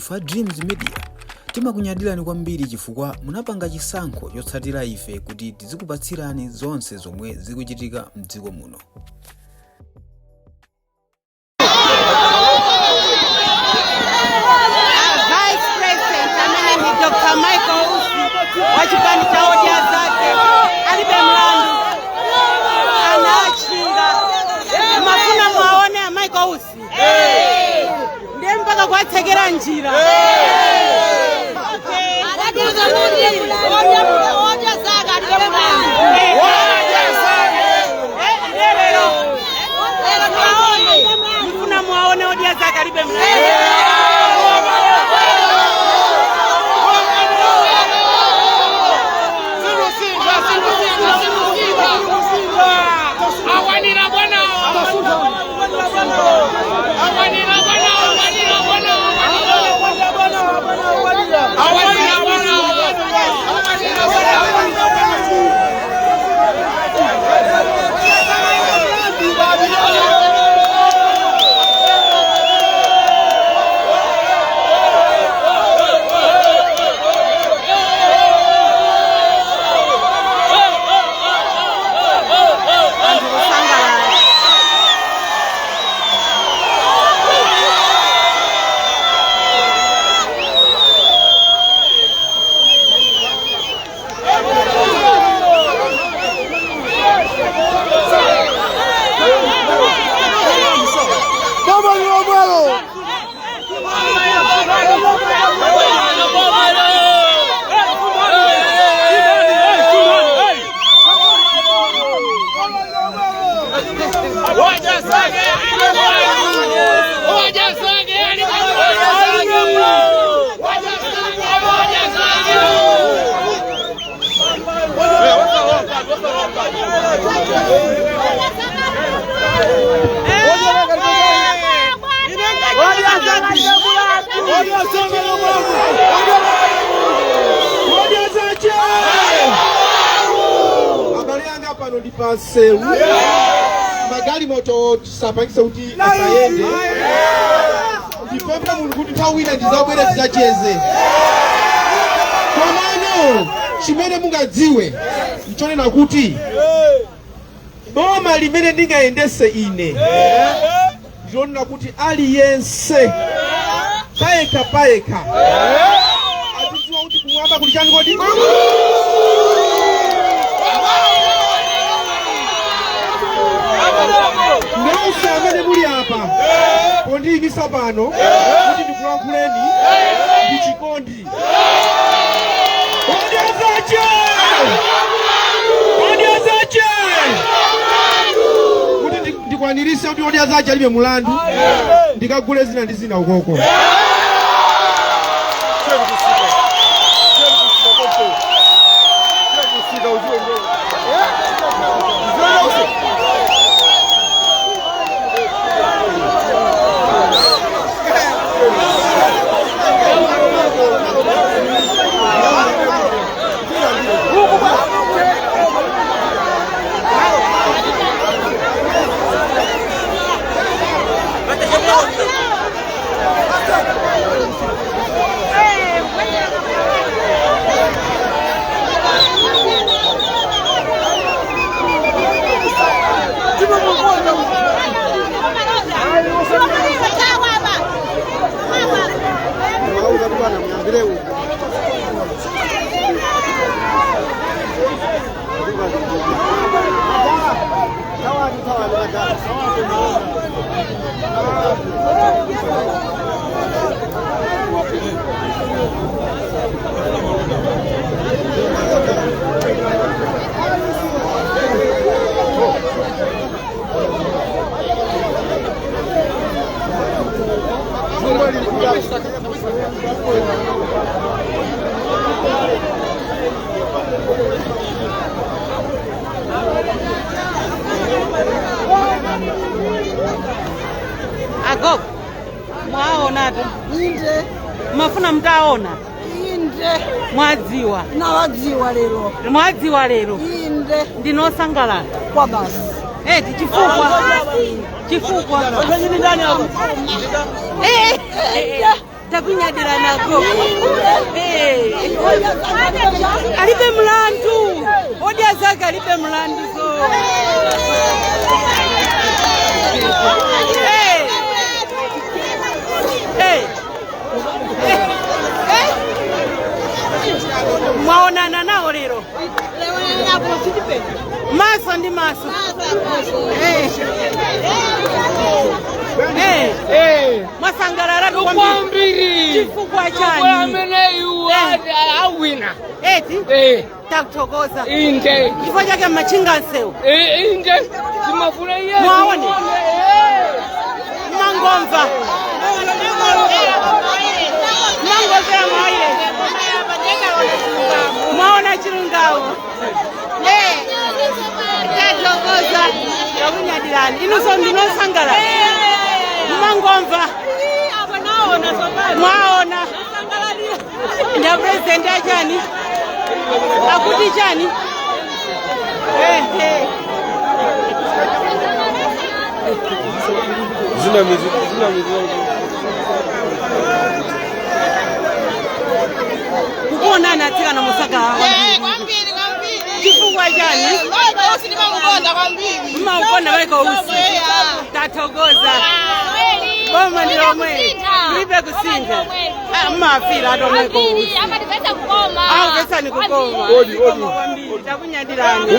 Fa Dreams Media timakunyadirani kwambiri chifukwa munapanga chisankho chotsatira ife kuti tizikupatsirani zonse zomwe zikuchitika m'dziko muno. Vice President amene ni Dr. Michael Usi wa chipani cha Odia zake alibe mlandu anachinga mafuna mwaone ya Michael Usi ndiye mpaka kwategera njira mfuna mwaone Odia zake alibe mlandu. Magari moto tisapangisa kuti asayende ndipomba munhu kuti tawina ndizabwera tizacheze komano chimene mungadziwe nchonena kuti boma limene ndingayendese ine ndionena kuti aliyense payekha atidziwa kuti kumwamba kuli chani kodi nonse amene muli apa pondiyimisa pano kuti ndikulankhuleni ndi chikondi. Odia zache kuti ndikwanirise kuti Odia zache alibe mulandu ndikagule zina ndi zina ukoko. Ago mwaona tu inde mafuna mtaona inde mwadziwa mwadziwa lero inde ndinosangalala kwa basi eti chifukwa takunyadira nako alibe mlandu odia zake alibe mlandu so mwaonana nao lero maso ndi maso mwasangalala kwambiri chifukwa chani ameneyu awina eti takuthokoza inde chifukwa chake machinga nsewu inde timafurahia mwaone mangomva mwaona chilungawo tathokoza takunyadirani inuso ndinosangala mangomva mwaona nda president achani akuti chani zinamizi kukuonana atika na musaka chifukwa chani maukonda vaiko usi tathokoza boma ndilomwe lipe kusinga mafira atomweko usi auvesani kukoma takunyadirani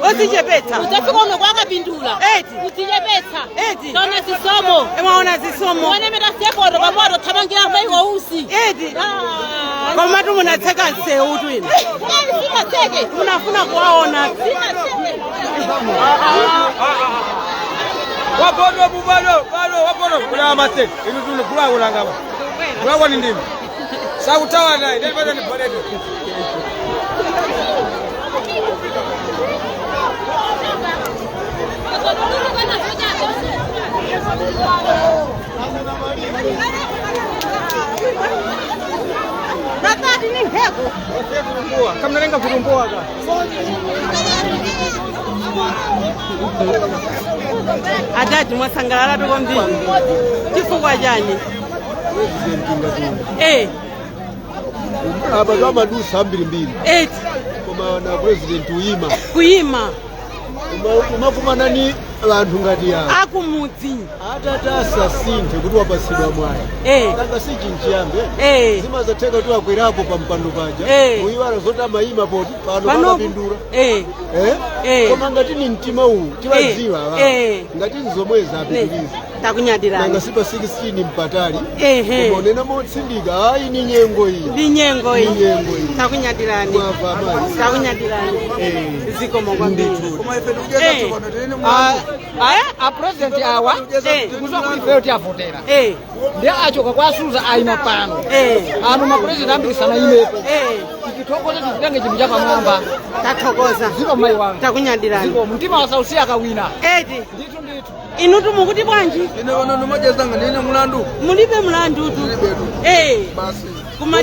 osichepetsa utafika uno kwakapindula eti tona zisomo mwaona zisomo wanemeta sekondo pamoto thamangira maiko usi eti komatu munatseka nsewu twina sinaseke munafuna kuwaona wapono bubalo wapono kula mate inu tunu kula kulangaba kula kwa ndimi sautawa naye ndio bado ni pareto Natati ni heko kama nalenga kutumboa ka Adadi mwasangalala tuko mbili chifukwa chani aba kama dusa mbili eti koma na president kuyima umakumana ni abantu ngati yawo akumudzi atatasa sinthe kuti wapasidwa mwayi kanga si chinchiyambe zimazatheka kuti akwerapo pa mpando paja muyiwala zoti amayima poti pano pakapindula koma ngati ni mtima uwu tiwadziwa ngati nzomweza apitiriza takunyadirani nanga sipa 16 mpatali koma unena motsindika ayi ni nyengo iyi takunyadirani takunyadirani zikomo kwambiri a president awa tikuzokuifeyo tiavotera ndi achoka kwa suza ayima pano anu ma president ambiri sana imepo tikithokoza tikutenge chinthu chapamwamba tathokoza ziko mai wangu takunyadirani ziko mtima wasausi akawina eti inutu mukuti bwanji ine ono nomajezanga nene mulandu mulibe mlandu tu basi kuma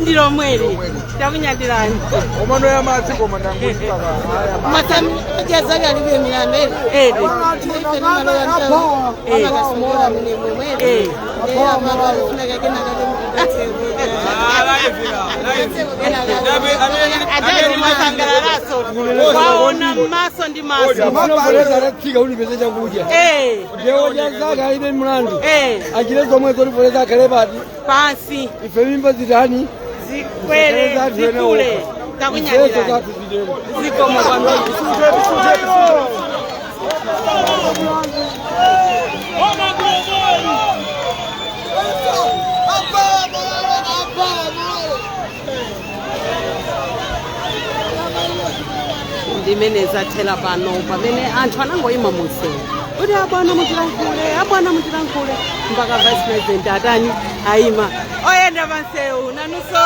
ndilo mweli takunyadirani omano ya madzi koma ndangutipaka masami jazaka alibe milambe adadi mwasangalalaso waona maso ndi maso maso ulipeze chakuja ndio jazaka alibe mlandu achile zomwe zolipoleza kale pati pansi ife mimba zitani zikwele zikule takunyadirani zikomo kwambiri ndimene zathela pano pamene anthu anangoyima munsewu kuti abwana mutilankhule mpaka vice president atani ayima oyenda pansewu nanuso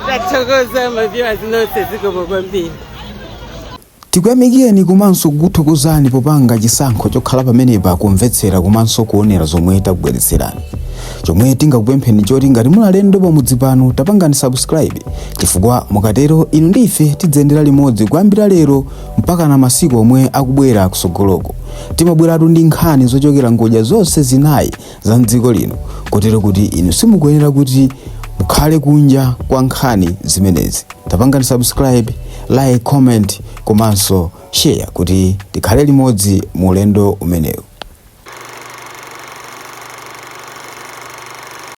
tathokoza maviewers nonse zikomo kwambiri tikuyamikeni komanso kukuthokozani popanga chisankho chokhala pamenepa kumvetsera komanso kuonera zomwe takubweretserani chomwe tingakupempheni choti ngati muli alendo pamudzi pano tapangani subscribe, chifukwa mukatero inu ndi ife tidzendera limodzi kuyambira lero mpaka na masiku omwe akubwera kusogoloko. Timabweratu ndi nkhani zochokera ngodya zonse zinayi za mdziko lino, kotero kuti inu simukuyenera kuti mukhale kunja kwa nkhani zimenezi. Tapangani subscribe, like, comment komanso share kuti tikhale limodzi mu ulendo umenewu.